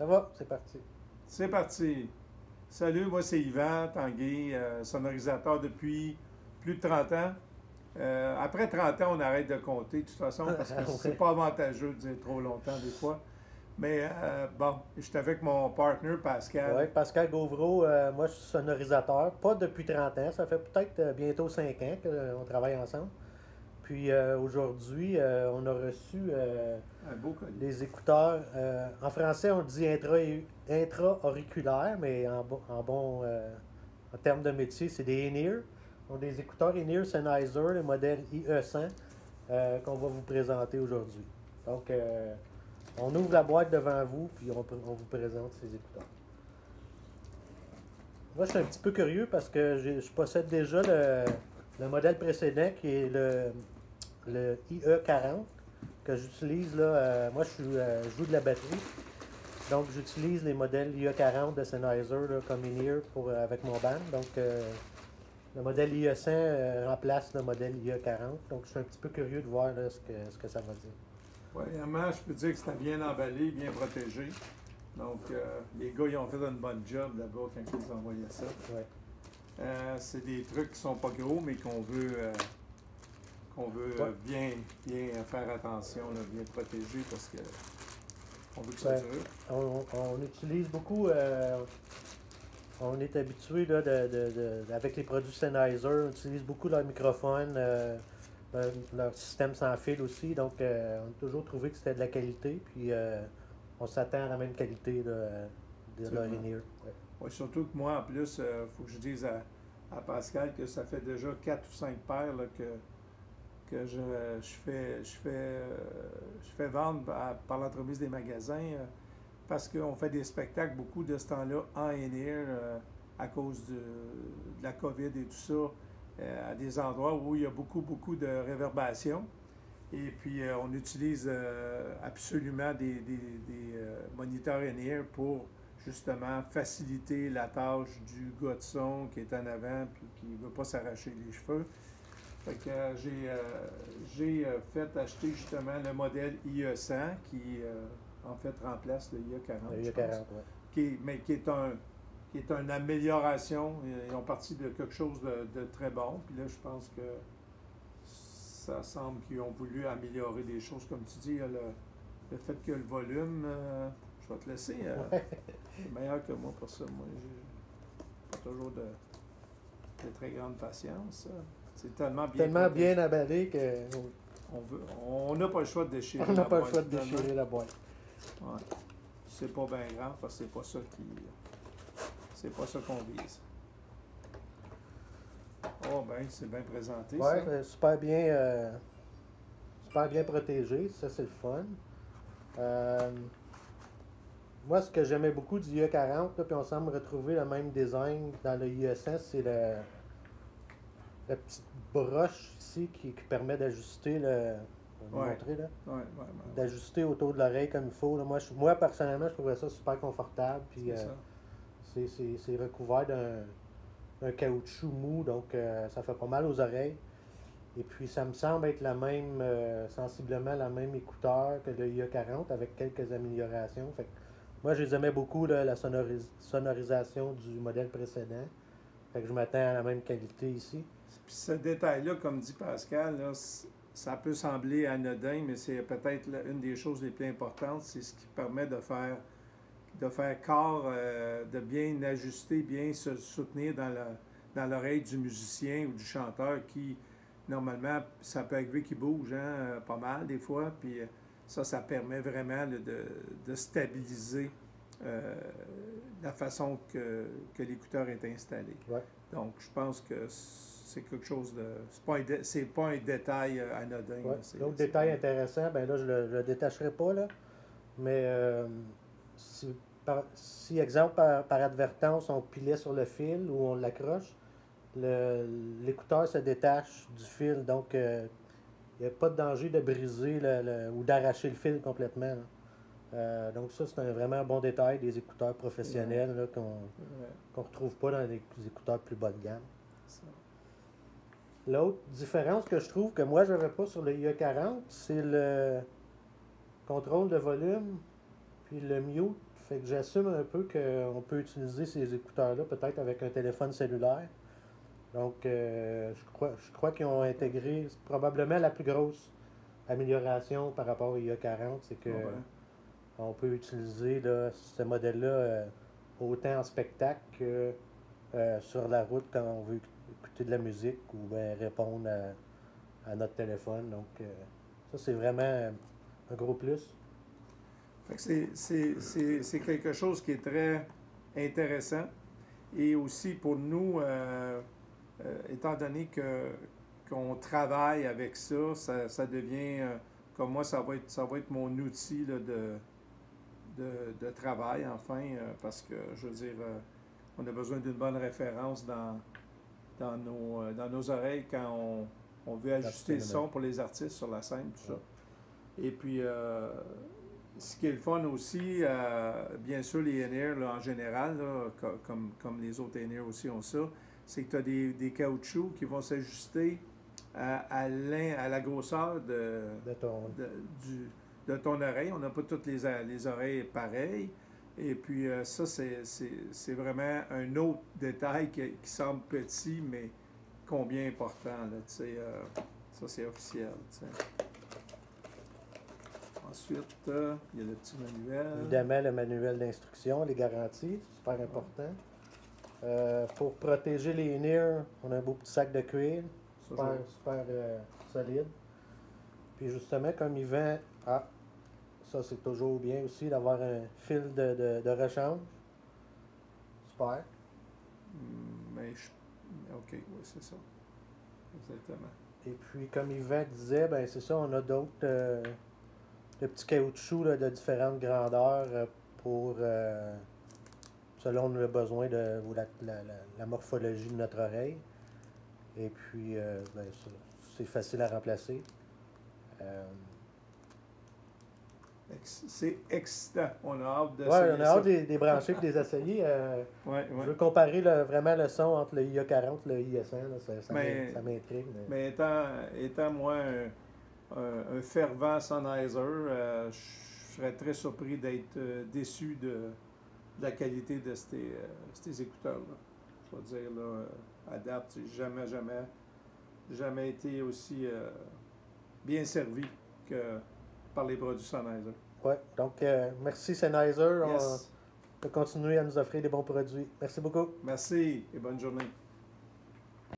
Ça va, c'est parti. C'est parti. Salut, moi c'est Yvan Tanguay, sonorisateur depuis plus de 30 ans. Après 30 ans, on arrête de compter de toute façon parce que c'est Ouais. pas avantageux de dire trop longtemps des fois. Mais bon, j'étais avec mon partner Ouais, Pascal. Pascal Gauvreau, moi je suis sonorisateur, pas depuis 30 ans, ça fait peut-être bientôt 5 ans qu'on travaille ensemble. Puis aujourd'hui, on a reçu Un beau collier. des écouteurs, en français on dit intra-auriculaires, mais en termes de métier, c'est des in-ear. Donc des écouteurs in-ear Sennheiser, le modèle IE100, qu'on va vous présenter aujourd'hui. Donc on ouvre la boîte devant vous, puis on vous présente ces écouteurs. Moi, je suis un petit peu curieux parce que je possède déjà le modèle précédent qui est le IE40 que j'utilise là. Moi, je joue de la batterie. Donc, j'utilise les modèles IE40 de Sennheiser là, comme in-ear avec mon band. Donc, le modèle IE100 remplace le modèle IE40. Donc, je suis un petit peu curieux de voir là, ce que ça va dire. Premièrement, je peux dire que c'était bien emballé, bien protégé. Donc, les gars, ils ont fait un bon job là-bas quand ils ont envoyé ça. Ouais. C'est des trucs qui sont pas gros, mais qu'on veut Ouais. bien faire attention, là, bien protéger parce que on veut que ça Ben, dure. on utilise beaucoup. On est habitué là, avec les produits Sennheiser, on utilise beaucoup leur microphone, leur système sans fil aussi. Donc, on a toujours trouvé que c'était de la qualité. Puis, on s'attend à la même qualité de leur Absolument. in-ear. Ouais. Ouais, surtout que moi, en plus, il faut que je dise à Pascal que ça fait déjà 4 ou 5 paires là, que je fais vendre par l'entremise des magasins parce qu'on fait des spectacles beaucoup de ce temps-là en in-ear à cause de la COVID et tout ça, à des endroits où il y a beaucoup de réverbération. Et puis, on utilise absolument des moniteurs in-ear pour justement faciliter la tâche du gars de son qui est en avant puis qui ne veut pas s'arracher les cheveux. Fait que j'ai fait acheter justement le modèle IE100 qui en fait remplace le IE40, Le je pense, IE40, ouais. mais qui est une amélioration. Ils ont parti de quelque chose de très bon. Puis là, je pense que ça semble qu'ils ont voulu améliorer des choses. Comme tu dis, il y a le fait que le volume, je vais te laisser, Ouais. c'est meilleur que moi pour ça. Moi, j'ai pas toujours de très grande patience. C'est tellement bien Tellement protégé. bien emballé que On n'a pas le choix de déchirer on n'a la pas le boîte, choix de finalement. déchirer la boîte. Ouais. C'est pas bien grave parce que c'est pas ça qu'on vise. Oh ben, c'est bien présenté, Ouais, ça. super bien protégé. Ça, c'est le fun. Euh, Moi, ce que j'aimais beaucoup du IE40, là, puis on semble retrouver le même design dans le IE100, c'est la petite broche ici qui permet d'ajuster le. On va vous Ouais, montrer là. ouais. D'ajuster autour de l'oreille comme il faut. Là. Moi, personnellement, je trouvais ça super confortable. Puis C'est ça. c'est recouvert d'un caoutchouc mou, donc ça fait pas mal aux oreilles. Et puis ça me semble être sensiblement la même écouteur que le IA40 avec quelques améliorations. Fait que moi, je les aimais beaucoup, là, la sonorisation du modèle précédent. Fait que je m'attends à la même qualité ici. Puis ce détail-là, comme dit Pascal, là, ça peut sembler anodin, mais c'est peut-être une des choses les plus importantes. C'est ce qui permet de faire corps, de bien ajuster, bien se soutenir dans l'oreille du musicien ou du chanteur qui, normalement, ça peut arriver qu'il bouge pas mal des fois. Puis ça permet vraiment là, de stabiliser euh, la façon que l'écouteur est installé. Ouais. Donc, je pense que c'est quelque chose de. C'est pas un détail anodin. Ouais. Là, L'autre c'est détail vraiment. intéressant, ben là, je le détacherai pas, là. Mais si exemple, par advertence, on pilait sur le fil ou on l'accroche, l'écouteur se détache du fil. Donc, il n'y a pas de danger de briser ou d'arracher le fil complètement. Là. Donc ça, c'est un vraiment bon détail des écouteurs C'est vrai. professionnels là, C'est vrai. qu'on ne retrouve pas dans les écouteurs plus bas de gamme. Ça. L'autre différence que je trouve que moi, je n'avais pas sur le IE40, c'est le contrôle de volume puis le mute Fait que j'assume un peu qu'on peut utiliser ces écouteurs-là peut-être avec un téléphone cellulaire. Donc, je crois qu'ils ont intégré probablement la plus grosse amélioration par rapport au IA40, c'est que Ah ben, on peut utiliser là, ce modèle-là autant en spectacle que sur la route quand on veut écouter de la musique ou bien répondre à notre téléphone. Donc, ça, c'est vraiment un gros plus. fait que c'est quelque chose qui est très intéressant. Et aussi pour nous, étant donné qu'on travaille avec ça, ça devient, comme moi, ça va être mon outil là, de travail, enfin, parce que, je veux dire, on a besoin d'une bonne référence dans nos oreilles quand on veut ajuster le son pour les artistes sur la scène, tout ça. Et puis, ce qui est le fun aussi, bien sûr, les in-ear en général, là, comme les autres in-ear aussi ont ça, c'est que tu as des caoutchoucs qui vont s'ajuster à la grosseur de ton oreille. On n'a pas toutes les oreilles pareilles. Et puis ça, c'est vraiment un autre détail qui semble petit, mais combien important. Là, ça, c'est officiel. T'sais. Ensuite, il y a le petit manuel. Évidemment, le manuel d'instruction, les garanties, super important. Pour protéger les in-ear, on a un beau petit sac de cuir, super solide. Puis justement, comme il vend, ça c'est toujours bien aussi d'avoir un fil de rechange. Super. OK, oui, c'est ça. Exactement. Et puis, comme Yvan disait, ben c'est ça, on a d'autres de petits caoutchoucs là, de différentes grandeurs pour selon le besoin ou la morphologie de notre oreille. Et puis, ben, c'est facile à remplacer. C'est excitant. On a hâte de on a hâte des brancher et des essayer. Je veux comparer vraiment le son entre le IA40 et le IA100. Ça m'intrigue. Mais étant moi un fervent Sennheiser, je serais très surpris d'être déçu de la qualité de ces écouteurs-là. Je vais dire, là, à date, j'ai jamais été aussi bien servi que par les produits Sennheiser. Oui, donc merci Sennheiser. Yes. On peut continuer à nous offrir des bons produits. Merci beaucoup. Merci et bonne journée.